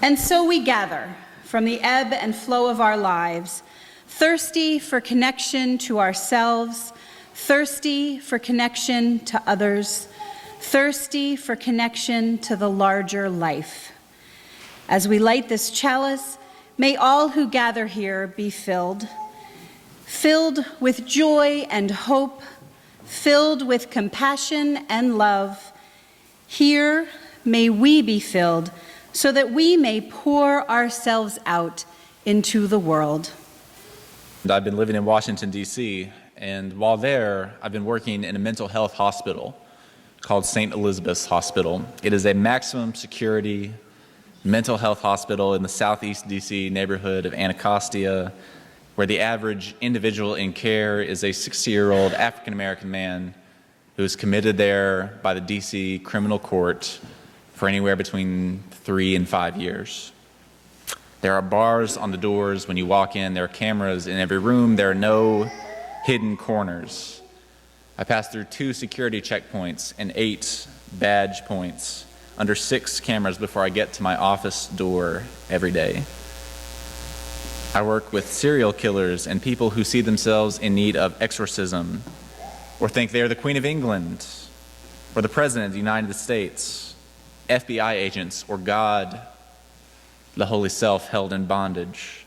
And so we gather from the ebb and flow of our lives, thirsty for connection to ourselves, thirsty for connection to others, thirsty for connection to the larger life. As we light this chalice, may all who gather here be filled with joy and hope, filled with compassion and love. Here, may we be filled so that we may pour ourselves out into the world. I've been living in Washington, D.C., and while there, I've been working in a mental health hospital called St. Elizabeth's Hospital. It is a maximum security mental health hospital in the southeast D.C. neighborhood of Anacostia, where the average individual in care is a 60-year-old African-American man who is committed there by the D.C. criminal court for anywhere between 3 and 5 years. There are bars on the doors when you walk in. There are cameras in every room. There are no hidden corners. I pass through 2 security checkpoints and 8 badge points under 6 cameras before I get to my office door every day. I work with serial killers and people who see themselves in need of exorcism or think they are the Queen of England or the President of the United States, FBI agents, or God, the Holy Self held in bondage.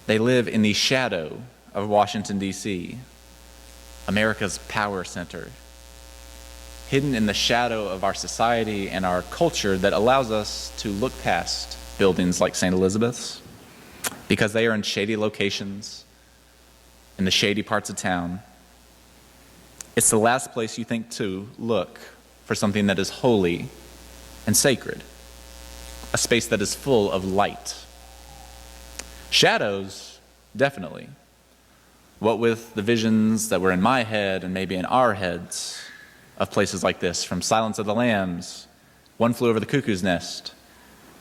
They live in the shadow of Washington, D.C., America's power center, hidden in the shadow of our society and our culture that allows us to look past buildings like St. Elizabeth's because they are in shady locations, in the shady parts of town. It's the last place you think to look for something that is holy and sacred, a space that is full of light. Shadows, definitely. What with the visions that were in my head and maybe in our heads of places like this, from Silence of the Lambs, One Flew Over the Cuckoo's Nest,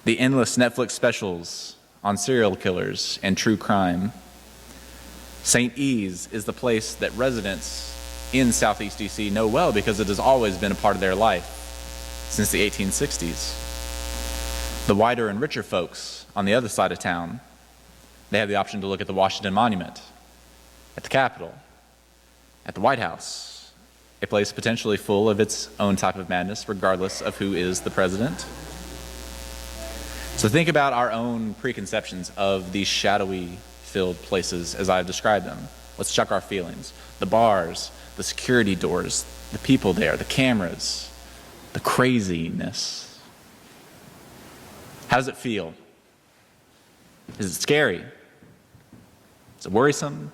the endless Netflix specials on serial killers and true crime. St. E's is the place that residents in Southeast DC know well because it has always been a part of their life since the 1860s. The whiter and richer folks on the other side of town, they have the option to look at the Washington Monument, at the Capitol, at the White House, a place potentially full of its own type of madness, regardless of who is the president. So think about our own preconceptions of these shadowy filled places as I've described them. Let's check our feelings. The bars, the security doors, the people there, the cameras, the craziness. How does it feel? Is it scary? Is it worrisome?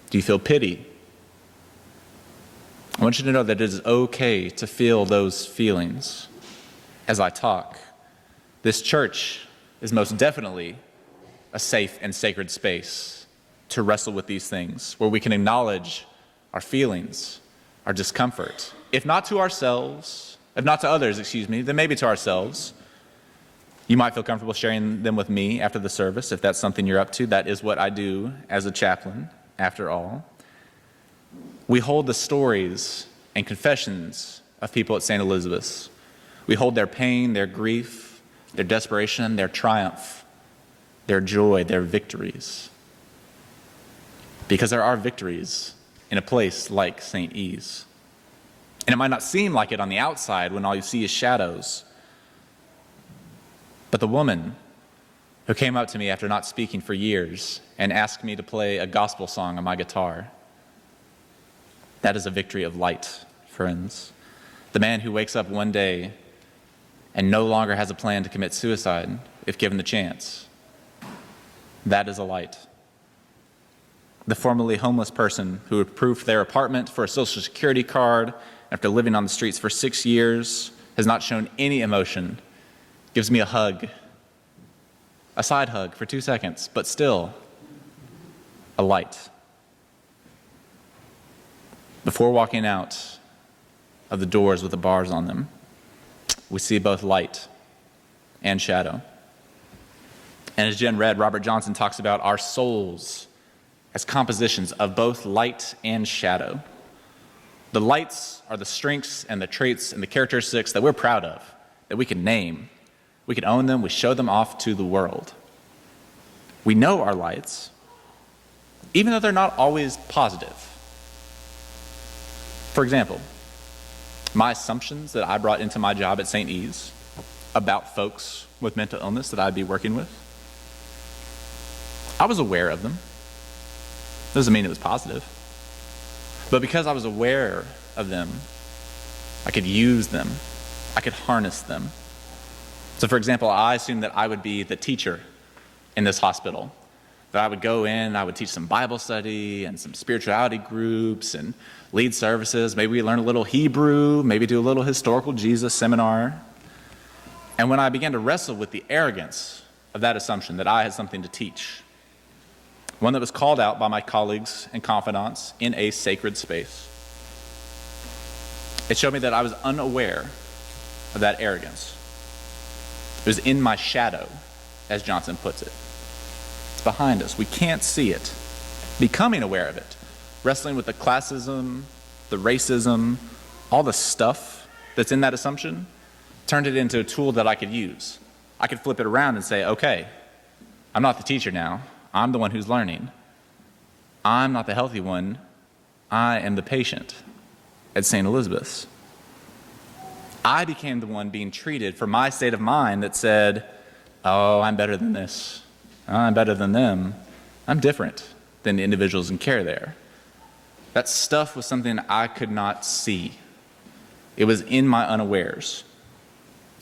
Do you feel pity? I want you to know that it is okay to feel those feelings as I talk. This church is most definitely a safe and sacred space to wrestle with these things, where we can acknowledge our feelings, our discomfort, if not to ourselves, if not to others, then maybe to ourselves. You might feel comfortable sharing them with me after the service if that's something you're up to. That is what I do as a chaplain, after all. We hold the stories and confessions of people at St. Elizabeth's. We hold their pain, their grief, their desperation, their triumph, their joy, their victories. Because there are victories in a place like St. E's. And it might not seem like it on the outside when all you see is shadows. But the woman who came up to me after not speaking for years and asked me to play a gospel song on my guitar, that is a victory of light, friends. The man who wakes up one day and no longer has a plan to commit suicide if given the chance, that is a light. The formerly homeless person who approved their apartment for a Social Security card after living on the streets for 6 years has not shown any emotion, gives me a hug, a side hug for 2 seconds, but still a light. Before walking out of the doors with the bars on them, we see both light and shadow. And as Jen read, Robert Johnson talks about our souls as compositions of both light and shadow. The lights are the strengths and the traits and the characteristics that we're proud of, that we can name. We can own them. We show them off to the world. We know our lights, even though they're not always positive. For example, my assumptions that I brought into my job at St. E's about folks with mental illness that I'd be working with, I was aware of them. Doesn't mean it was positive. But because I was aware of them, I could use them. I could harness them. So for example, I assumed that I would be the teacher in this hospital. That I would go in, I would teach some Bible study and some spirituality groups and lead services. Maybe we learn a little Hebrew, maybe do a little historical Jesus seminar. And when I began to wrestle with the arrogance of that assumption that I had something to teach, one that was called out by my colleagues and confidants in a sacred space, it showed me that I was unaware of that arrogance. It was in my shadow, as Johnson puts it. It's behind us. We can't see it. Becoming aware of it, wrestling with the classism, the racism, all the stuff that's in that assumption, turned it into a tool that I could use. I could flip it around and say, okay, I'm not the teacher now. I'm the one who's learning. I'm not the healthy one. I am the patient at St. Elizabeth's. I became the one being treated for my state of mind that said, oh, I'm better than this. I'm better than them. I'm different than the individuals in care there. That stuff was something I could not see. It was in my unawares.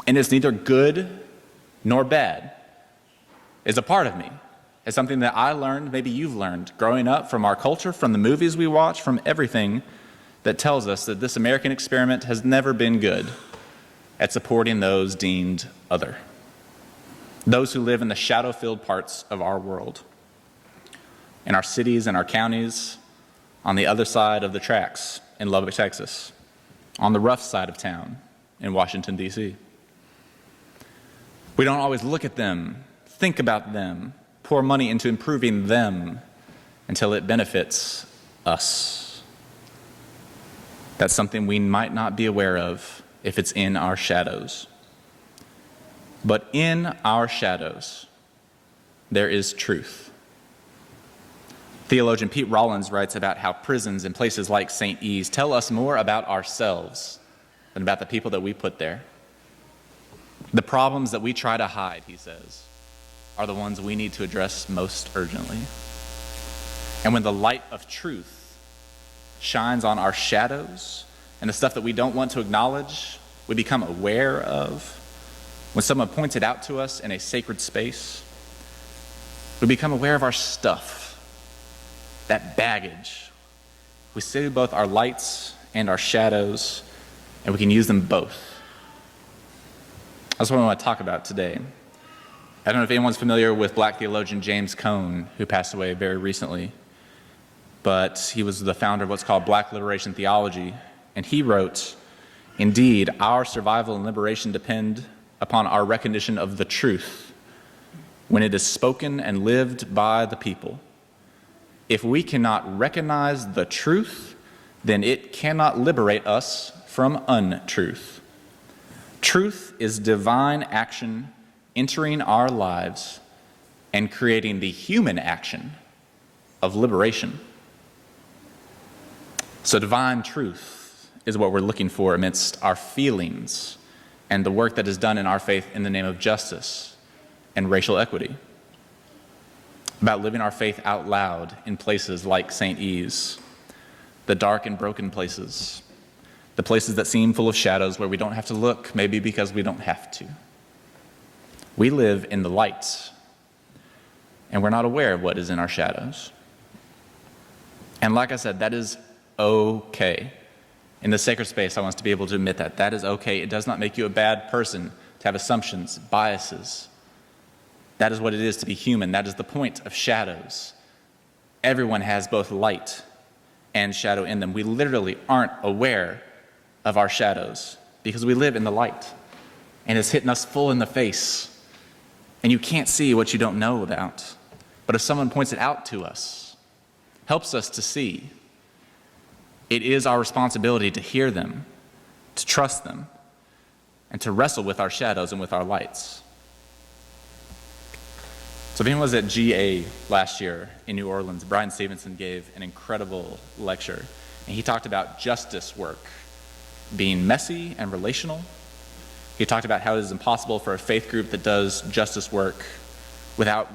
And it's neither good nor bad. It's a part of me. It's something that I learned, maybe you've learned, growing up from our culture, from the movies we watch, from everything that tells us that this American experiment has never been good at supporting those deemed other. Those who live in the shadow-filled parts of our world, in our cities and our counties, on the other side of the tracks in Lubbock, Texas, on the rough side of town in Washington, D.C. We don't always look at them, think about them, pour money into improving them until it benefits us. That's something we might not be aware of if it's in our shadows. But in our shadows, there is truth. Theologian Pete Rollins writes about how prisons and places like St. E's tell us more about ourselves than about the people that we put there. The problems that we try to hide, he says, are the ones we need to address most urgently. And when the light of truth shines on our shadows and the stuff that we don't want to acknowledge, we become aware of, when someone points it out to us in a sacred space, we become aware of our stuff, that baggage. We see both our lights and our shadows, and we can use them both. That's what I want to talk about today. I don't know if anyone's familiar with Black theologian James Cone, who passed away very recently, but he was the founder of what's called Black liberation theology, and he wrote, "Indeed, our survival and liberation depend upon our recognition of the truth when it is spoken and lived by the people. If we cannot recognize the truth, then it cannot liberate us from untruth. Truth is divine action entering our lives and creating the human action of liberation." So divine truth is what we're looking for amidst our feelings and the work that is done in our faith in the name of justice and racial equity. About living our faith out loud in places like St. E's, the dark and broken places, the places that seem full of shadows where we don't have to look, maybe because we don't have to. We live in the light, and we're not aware of what is in our shadows. And like I said, that is okay. In the sacred space, I want us to be able to admit that. That is okay. It does not make you a bad person to have assumptions, biases. That is what it is to be human. That is the point of shadows. Everyone has both light and shadow in them. We literally aren't aware of our shadows because we live in the light, and it's hitting us full in the face. And you can't see what you don't know about. But if someone points it out to us, helps us to see, it is our responsibility to hear them, to trust them, and to wrestle with our shadows and with our lights. So if anyone was at GA last year in New Orleans, Brian Stevenson gave an incredible lecture, and he talked about justice work being messy and relational. He talked about how it is impossible for a faith group that does justice work without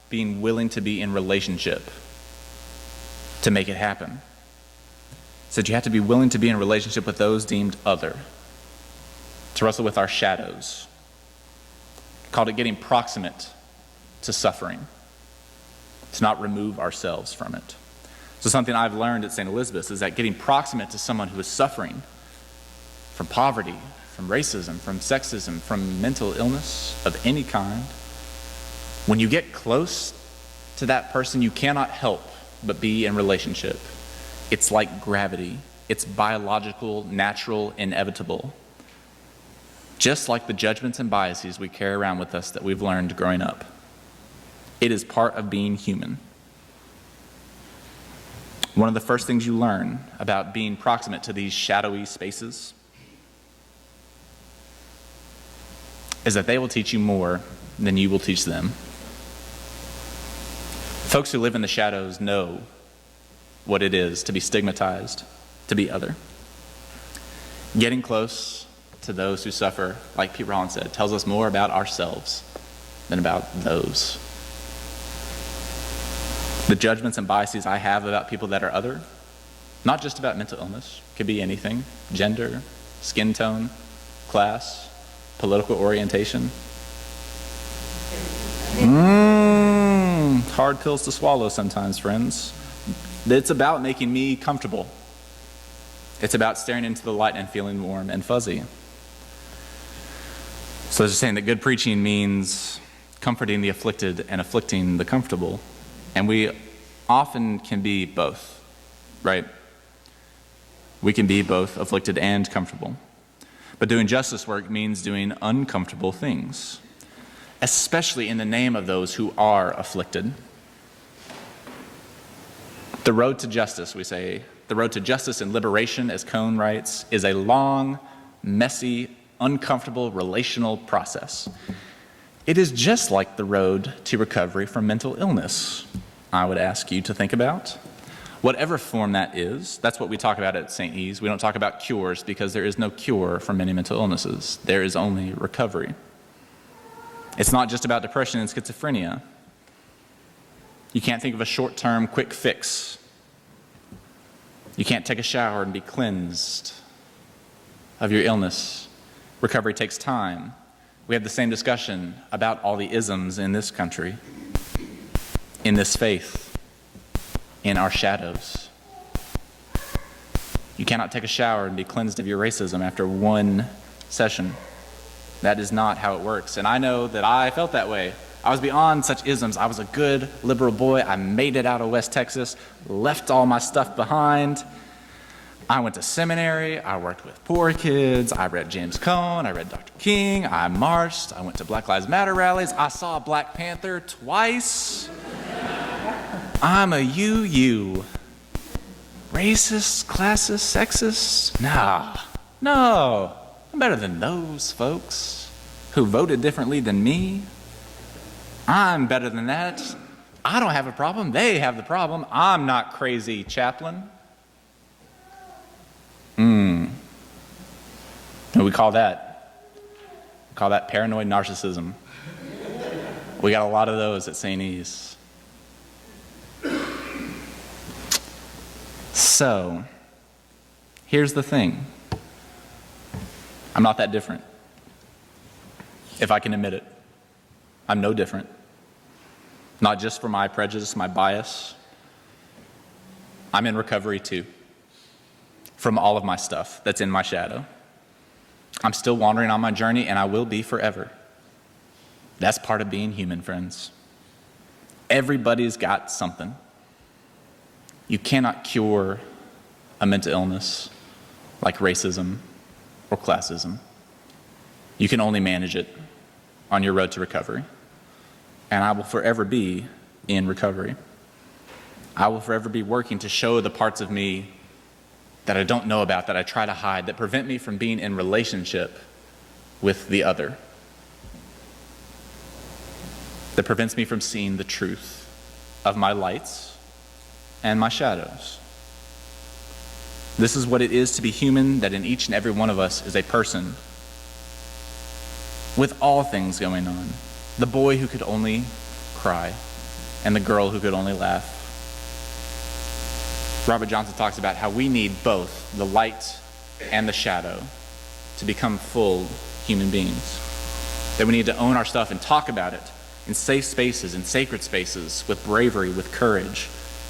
being willing to be in relationship to make it happen. He said you have to be willing to be in relationship with those deemed other, to wrestle with our shadows. He called it getting proximate to suffering, to not remove ourselves from it. So something I've learned at St. Elizabeth's is that getting proximate to someone who is suffering from poverty, from racism, from sexism, from mental illness of any kind, when you get close to that person, you cannot help but be in relationship. It's like gravity. It's biological, natural, inevitable. Just like the judgments and biases we carry around with us that we've learned growing up. It is part of being human. One of the first things you learn about being proximate to these shadowy spaces is that they will teach you more than you will teach them. Folks who live in the shadows know what it is to be stigmatized, to be other. Getting close to those who suffer, like Pete Rollins said, tells us more about ourselves than about those. The judgments and biases I have about people that are other, not just about mental illness, could be anything, gender, skin tone, class, political orientation. Hard pills to swallow sometimes, friends. It's about making me comfortable. It's about staring into the light and feeling warm and fuzzy. So they're saying that good preaching means comforting the afflicted and afflicting the comfortable. And we often can be both, right? We can be both afflicted and comfortable. But doing justice work means doing uncomfortable things, especially in the name of those who are afflicted. The road to justice, we say, the road to justice and liberation, as Cone writes, is a long, messy, uncomfortable relational process. It is just like the road to recovery from mental illness, I would ask you to think about. Whatever form that is, that's what we talk about at St. E's. We don't talk about cures because there is no cure for many mental illnesses. There is only recovery. It's not just about depression and schizophrenia. You can't think of a short-term quick fix. You can't take a shower and be cleansed of your illness. Recovery takes time. We have the same discussion about all the isms in this country, in this faith, in our shadows. You cannot take a shower and be cleansed of your racism after one session. That is not how it works. And I know that I felt that way. I was beyond such isms. I was a good liberal boy. I made it out of West Texas, left all my stuff behind. I went to seminary. I worked with poor kids. I read James Cone. I read Dr. King. I marched. I went to Black Lives Matter rallies. I saw Black Panther twice. I'm a UU. Racist, classist, sexist? No. I'm better than those folks who voted differently than me. I'm better than that. I don't have a problem. They have the problem. I'm not crazy, Chaplain. We call that paranoid narcissism. We got a lot of those at St. E's. So, here's the thing. I'm not that different. If I can admit it, I'm no different. Not just for my prejudice, my bias. I'm in recovery too, from all of my stuff that's in my shadow. I'm still wandering on my journey, and I will be forever. That's part of being human, friends. Everybody's got something. You cannot cure a mental illness like racism or classism. You can only manage it on your road to recovery. And I will forever be in recovery. I will forever be working to show the parts of me that I don't know about, that I try to hide, that prevent me from being in relationship with the other. that prevents me from seeing the truth of my lights and my shadows. This is what it is to be human, that in each and every one of us is a person with all things going on. The boy who could only cry and the girl who could only laugh. Robert Johnson talks about how we need both the light and the shadow to become full human beings. That we need to own our stuff and talk about it in safe spaces, in sacred spaces, with bravery, with courage,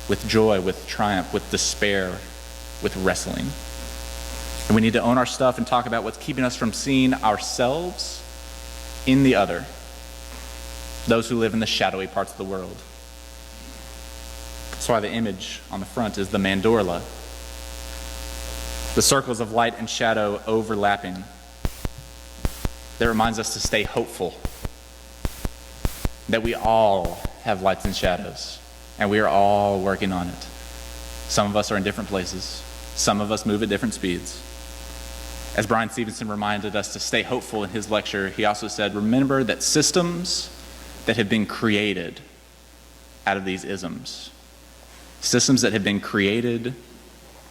with joy, with triumph, with despair, with wrestling. And we need to own our stuff and talk about what's keeping us from seeing ourselves in the other, those who live in the shadowy parts of the world. That's why the image on the front is the mandorla, the circles of light and shadow overlapping. That reminds us to stay hopeful, that we all have lights and shadows, and we are all working on it. Some of us are in different places. Some of us move at different speeds. As Brian Stevenson reminded us to stay hopeful in his lecture, he also said, remember that systems that have been created out of these isms, systems that have been created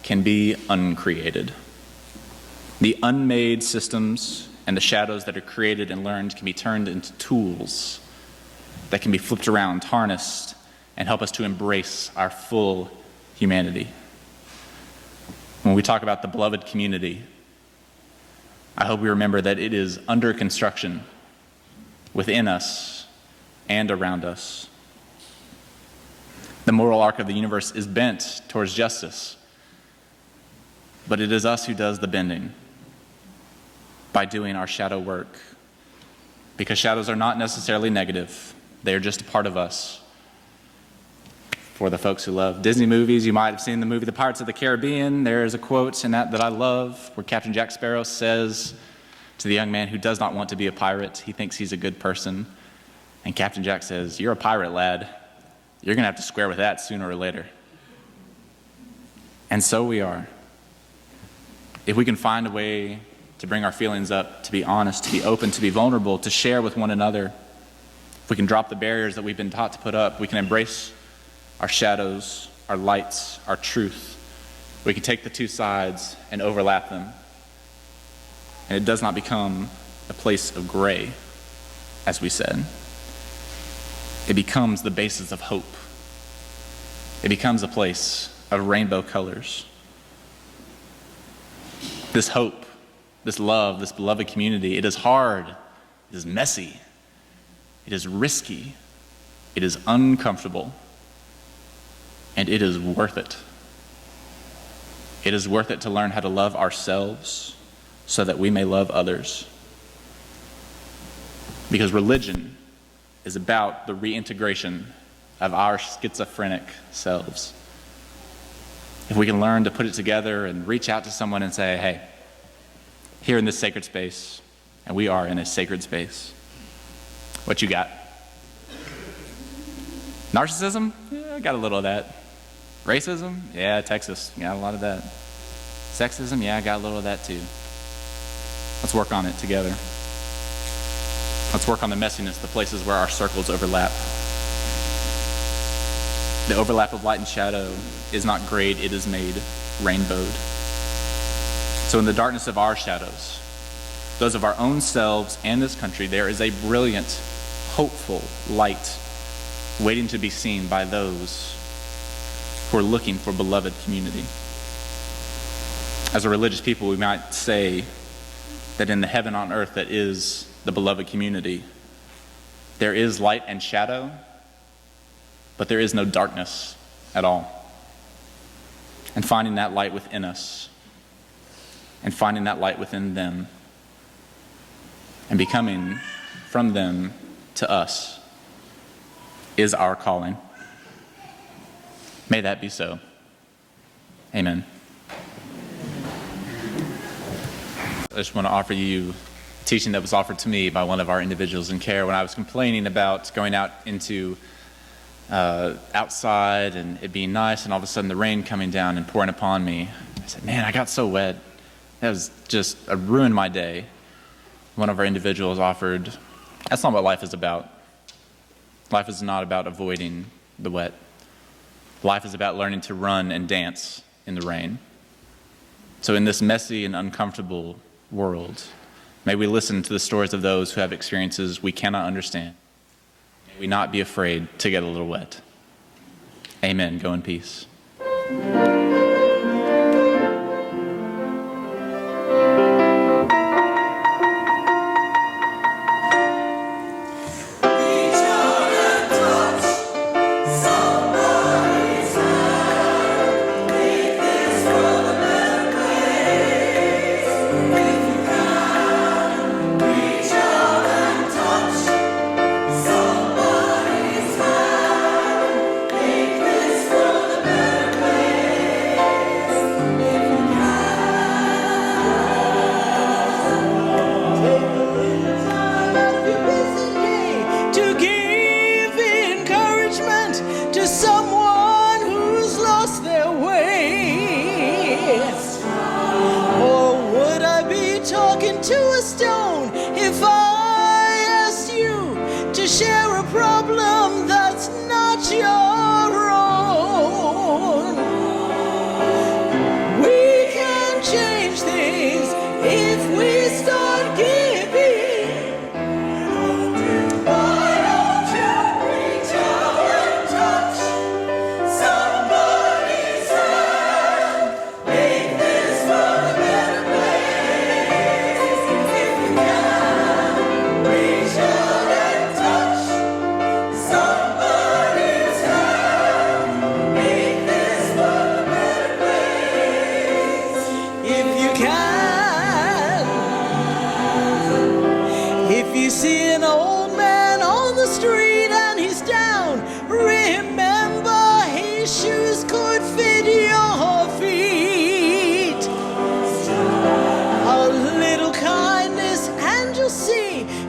can be uncreated. The unmade systems and the shadows that are created and learned can be turned into tools that can be flipped around, harnessed, and help us to embrace our full humanity. When we talk about the beloved community, I hope we remember that it is under construction within us and around us. The moral arc of the universe is bent towards justice, but it is us who does the bending by doing our shadow work, because shadows are not necessarily negative. They are just a part of us. For the folks who love Disney movies, you might have seen the movie The Pirates of the Caribbean. There is a quote in that I love, where Captain Jack Sparrow says to the young man who does not want to be a pirate, he thinks he's a good person, and Captain Jack says, "You're a pirate, lad. You're going to have to square with that sooner or later." And so we are. If we can find a way to bring our feelings up, to be honest, to be open, to be vulnerable, to share with one another, if we can drop the barriers that we've been taught to put up, we can embrace our shadows, our lights, our truth. We can take the two sides and overlap them. And it does not become a place of gray, as we said. It becomes the basis of hope. It becomes a place of rainbow colors. This hope, this love, this beloved community, it is hard, it is messy, it is risky, it is uncomfortable, and it is worth it. It is worth it to learn how to love ourselves so that we may love others. Because religion is about the reintegration of our schizophrenic selves. If we can learn to put it together and reach out to someone and say, hey, here in this sacred space, and we are in a sacred space, what you got? Narcissism? Yeah, I got a little of that. Racism? Yeah, Texas, got a lot of that. Sexism? Yeah, I got a little of that too. Let's work on it together. Let's work on the messiness, the places where our circles overlap. The overlap of light and shadow is not grayed, it is made rainbowed. So in the darkness of our shadows, those of our own selves and this country, there is a brilliant, hopeful light waiting to be seen by those who are looking for beloved community. As a religious people, we might say that in the heaven on earth that is the beloved community, there is light and shadow, but there is no darkness at all. And finding that light within us, and finding that light within them, and becoming from them to us, is our calling. May that be so. Amen. I just want to offer you a teaching that was offered to me by one of our individuals in care when I was complaining about going out into outside and it being nice, and all of a sudden the rain coming down and pouring upon me. I said, man, I got so wet. That was just ruined my day. One of our individuals offered, that's not what life is about. Life is not about avoiding the wet. Life is about learning to run and dance in the rain. So in this messy and uncomfortable world, may we listen to the stories of those who have experiences we cannot understand. May we not be afraid to get a little wet. Amen. Go in peace.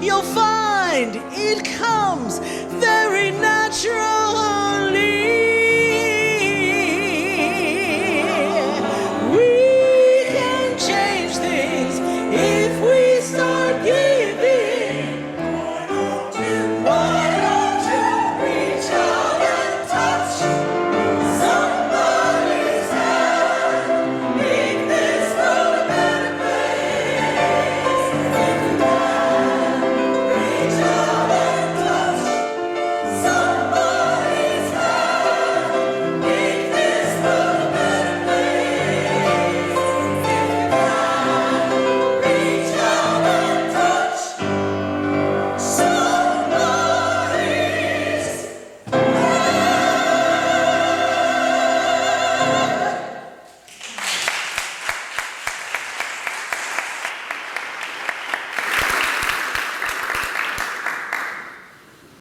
You'll find it comes very natural.